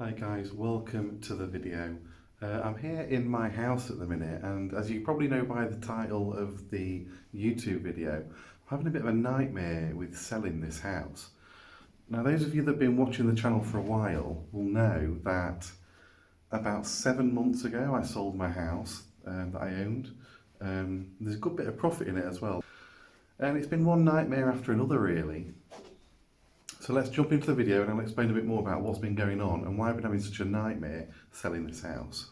Hi guys, welcome to the video. I'm here in my house at the minute, and as you probably know by the title of the YouTube video, I'm having a bit of a nightmare with selling this house. Now those of you that have been watching the channel for a while will know that about 7 months ago I sold my house that I owned. There's a good bit of profit in it as well. And it's been one nightmare after another really. So let's jump into the video and I'll explain a bit more about what's been going on and why I've been having such a nightmare selling this house.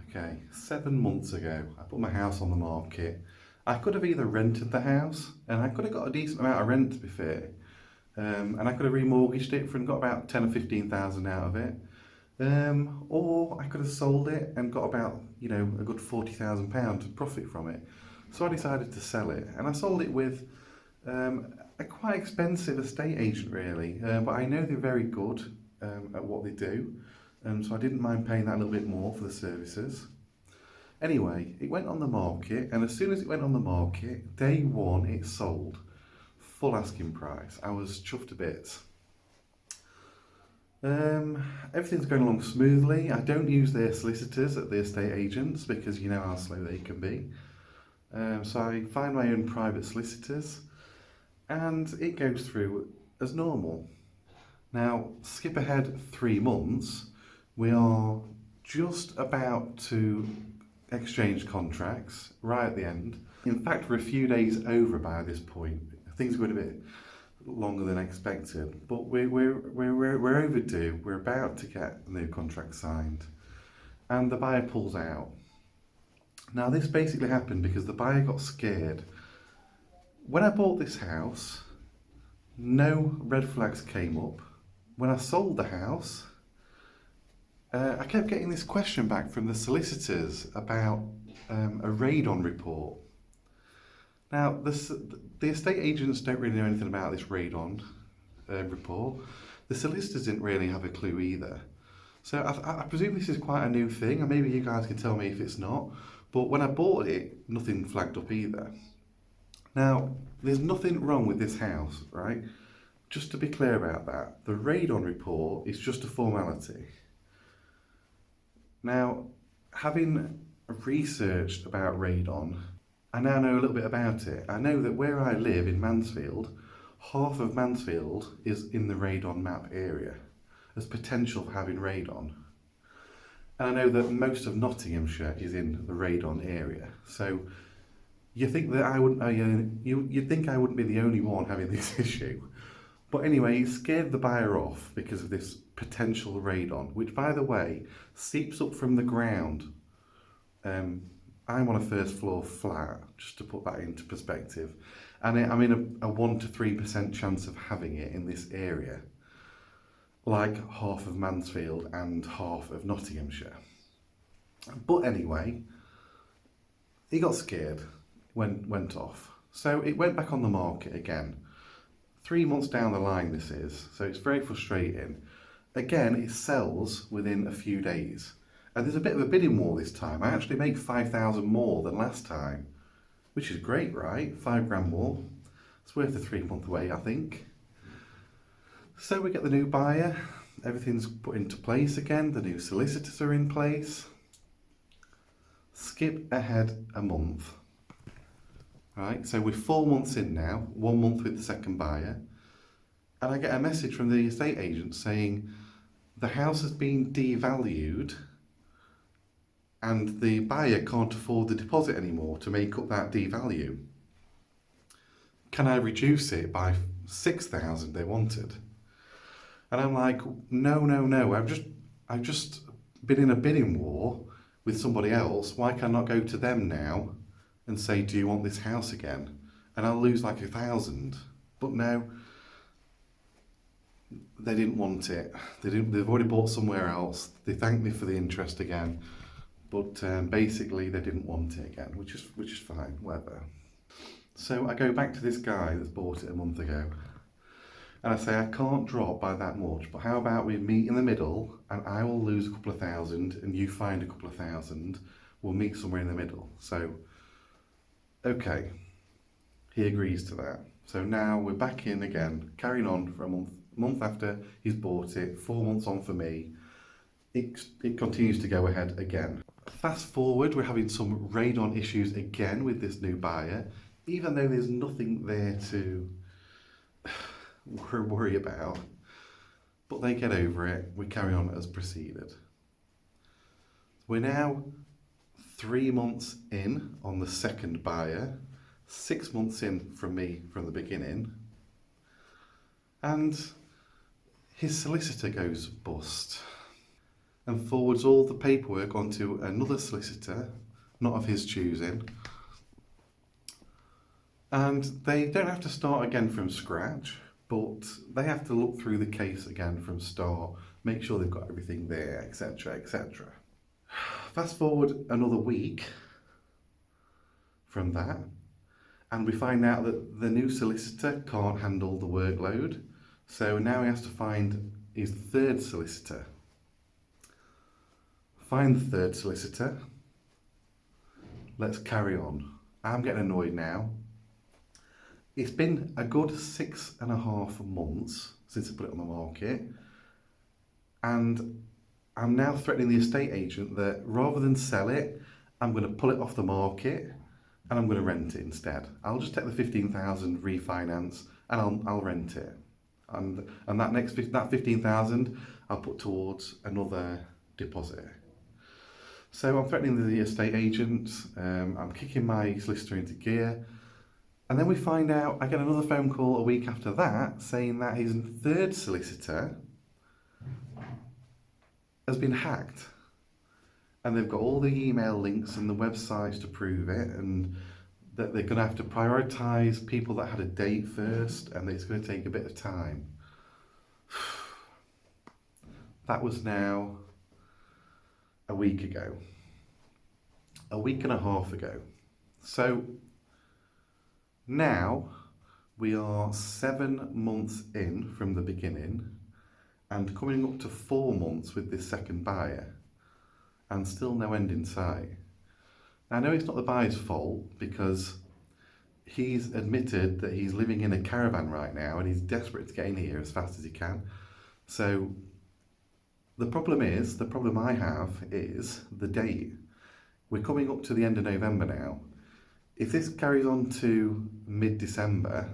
Okay, 7 months ago I put my house on the market. I could have either rented the house, and I could have got a decent amount of rent to be fair. And I could have remortgaged it and got about 10 or 15,000 out of it. Or I could have sold it and got about, a good £40,000 profit from it. So I decided to sell it, and I sold it with a quite expensive estate agent really, but I know they're very good at what they do, so I didn't mind paying that a little bit more for the services. Anyway, it went on the market, and as soon as it went on the market, day one it sold. Full asking price. I was chuffed to bits. Everything's going along smoothly. I don't use their solicitors at the estate agents because you know how slow they can be. So I find my own private solicitors and it goes through as normal. Now, skip ahead 3 months, we are just about to exchange contracts right at the end. In fact, we're a few days over by this point. Things are going a bit longer than expected, but we're overdue. We're about to get the new contract signed, and the buyer pulls out. Now, this basically happened because the buyer got scared. When I bought this house, no red flags came up. When I sold the house, I kept getting this question back from the solicitors about a radon report. Now, the estate agents don't really know anything about this radon report. The solicitors didn't really have a clue either. So I presume this is quite a new thing, and maybe you guys can tell me if it's not. But when I bought it, nothing flagged up either. Now, there's nothing wrong with this house, right? Just to be clear about that, the radon report is just a formality. Now, having researched about radon, I now know a little bit about it. I know that where I live in Mansfield, half of Mansfield is in the radon map area. There's potential for having radon. And I know that most of Nottinghamshire is in the radon area. So you think that you'd think I wouldn't be the only one having this issue. But anyway, it scared the buyer off because of this potential radon, which by the way, seeps up from the ground. I'm on a first floor flat, just to put that into perspective, and I'm in a 1 to 3% chance of having it in this area, like half of Mansfield and half of Nottinghamshire. But anyway, he got scared, went off. So it went back on the market again. 3 months down the line this is, so it's very frustrating. Again, it sells within a few days. And there's a bit of a bidding war this time. I actually make 5,000 more than last time, which is great, right? 5 grand more. It's worth a 3-month wait, I think. So we get the new buyer. Everything's put into place again. The new solicitors are in place. Skip ahead a month. Right, so we're 4 months in now, 1 month with the second buyer. And I get a message from the estate agent saying the house has been devalued and the buyer can't afford the deposit anymore to make up that devalue. Can I reduce it by 6,000 they wanted? And I'm like, no, I've just been in a bidding war with somebody else. Why can I not go to them now and say, do you want this house again? And I'll lose like 1,000. But no, they didn't want it. They've already bought somewhere else. They thanked me for the interest again. But basically they didn't want it again, which is fine, whatever. So I go back to this guy that's bought it a month ago. And I say, I can't drop by that much, but how about we meet in the middle and I will lose a couple of thousand and you find a couple of thousand. We'll meet somewhere in the middle. So, okay, he agrees to that. So now we're back in again, carrying on for a month after he's bought it, 4 months on for me. It continues to go ahead again. Fast forward, we're having some radon issues again with this new buyer, even though there's nothing there to worry about. But they get over it, we carry on as proceeded. We're now 3 months in on the second buyer, 6 months in from me from the beginning, and his solicitor goes bust and forwards all the paperwork onto another solicitor, not of his choosing, and they don't have to start again from scratch, but they have to look through the case again from start, make sure they've got everything there, etc, etc. Fast forward another week from that, and we find out that the new solicitor can't handle the workload, so now he has to find his third solicitor. Find the third solicitor. Let's carry on. I'm getting annoyed now. It's been a good 6.5 months since I put it on the market, and I'm now threatening the estate agent that rather than sell it, I'm going to pull it off the market and I'm going to rent it instead. I'll just take the 15,000 refinance and I'll rent it, and that 15,000 I'll put towards another deposit. So I'm threatening the estate agent, I'm kicking my solicitor into gear, and then we find out, I get another phone call a week after that saying that his third solicitor has been hacked. And they've got all the email links and the websites to prove it, and that they're going to have to prioritise people that had a date first, and it's going to take a bit of time. That was now a week ago. A week and a half ago. So now we are 7 months in from the beginning and coming up to 4 months with this second buyer, and still no end in sight. I know it's not the buyer's fault because he's admitted that he's living in a caravan right now and he's desperate to get in here as fast as he can. So the problem I have is the date. We're coming up to the end of November now. If this carries on to mid-December,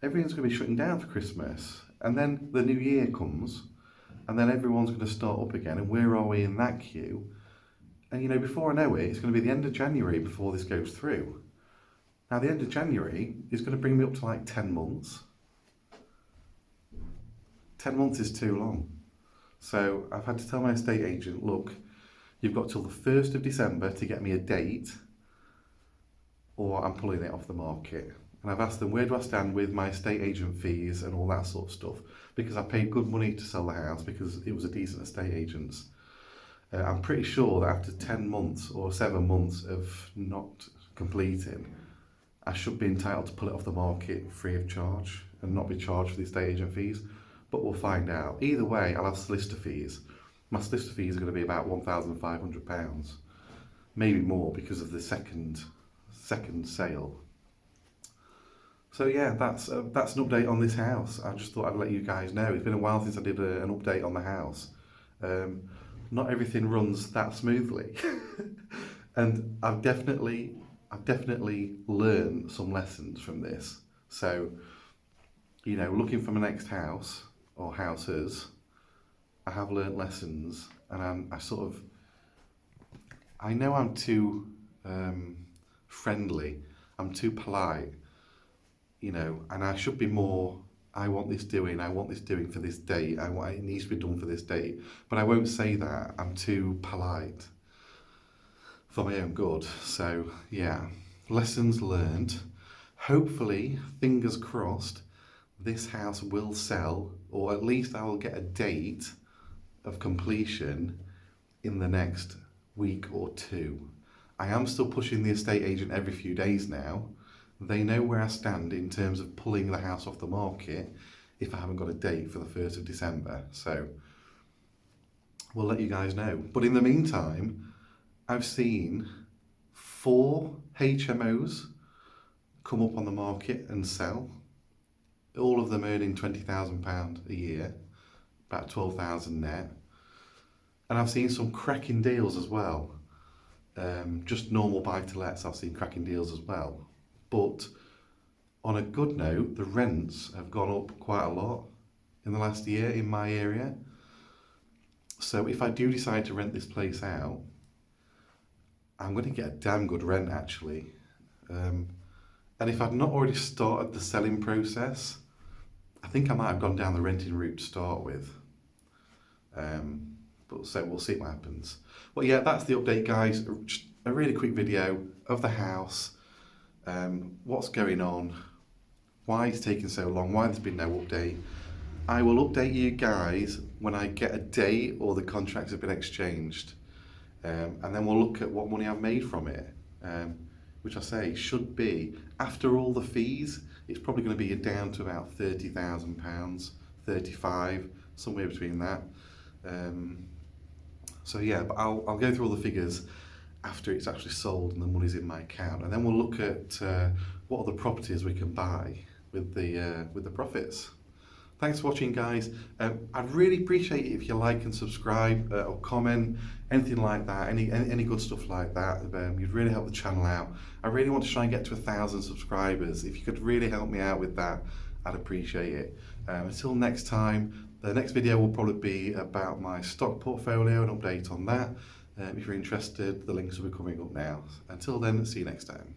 everyone's going to be shutting down for Christmas, and then the new year comes, and then everyone's going to start up again, and where are we in that queue? And before I know it, it's going to be the end of January before this goes through. Now the end of January is going to bring me up to like 10 months. 10 months is too long. So I've had to tell my estate agent, look, you've got till the 1st of December to get me a date, or I'm pulling it off the market. And I've asked them, where do I stand with my estate agent fees and all that sort of stuff? Because I paid good money to sell the house because it was a decent estate agent's. I'm pretty sure that after 10 months or 7 months of not completing, I should be entitled to pull it off the market free of charge and not be charged for the estate agent fees. But we'll find out. Either way, I'll have solicitor fees. My solicitor fees are going to be about £1,500, maybe more because of the second sale. So yeah, that's an update on this house. I just thought I'd let you guys know. It's been a while since I did an update on the house. Not everything runs that smoothly, and I've definitely learned some lessons from this. So, looking for my next house or houses, I have learned lessons, and I know I'm too friendly, I'm too polite, and I should be more, I want this doing for this date, it needs to be done for this date, but I won't say that, I'm too polite for my own good. So yeah, lessons learned. Hopefully, fingers crossed, this house will sell, or at least I will get a date of completion in the next week or two. I am still pushing the estate agent every few days now. They know where I stand in terms of pulling the house off the market. if I haven't got a date for the 1st of December. So we'll let you guys know. But in the meantime, I've seen 4 HMOs come up on the market and sell. All of them earning £20,000 a year, about 12,000 net. And I've seen some cracking deals as well. Just normal buy-to-lets, I've seen cracking deals as well. But on a good note, the rents have gone up quite a lot in the last year in my area. So if I do decide to rent this place out, I'm going to get a damn good rent actually. And if I'd not already started the selling process, I think I might have gone down the renting route to start with. But so we'll see what happens. But yeah, that's the update, guys. Just a really quick video of the house, what's going on, why it's taking so long, why there's been no update. I will update you guys when I get a date or the contracts have been exchanged. And then we'll look at what money I've made from it, which I say should be, after all the fees, it's probably going to be down to about £30,000, 35, somewhere between that. So yeah, but I'll go through all the figures after it's actually sold and the money's in my account, and then we'll look at what other properties we can buy with the profits. Thanks for watching, guys. I'd really appreciate it if you like and subscribe or comment, anything like that, any good stuff like that. You'd really help the channel out. I really want to try and get to 1,000 subscribers. If you could really help me out with that, I'd appreciate it. Until next time, the next video will probably be about my stock portfolio, an update on that. If you're interested, the links will be coming up now. Until then, see you next time.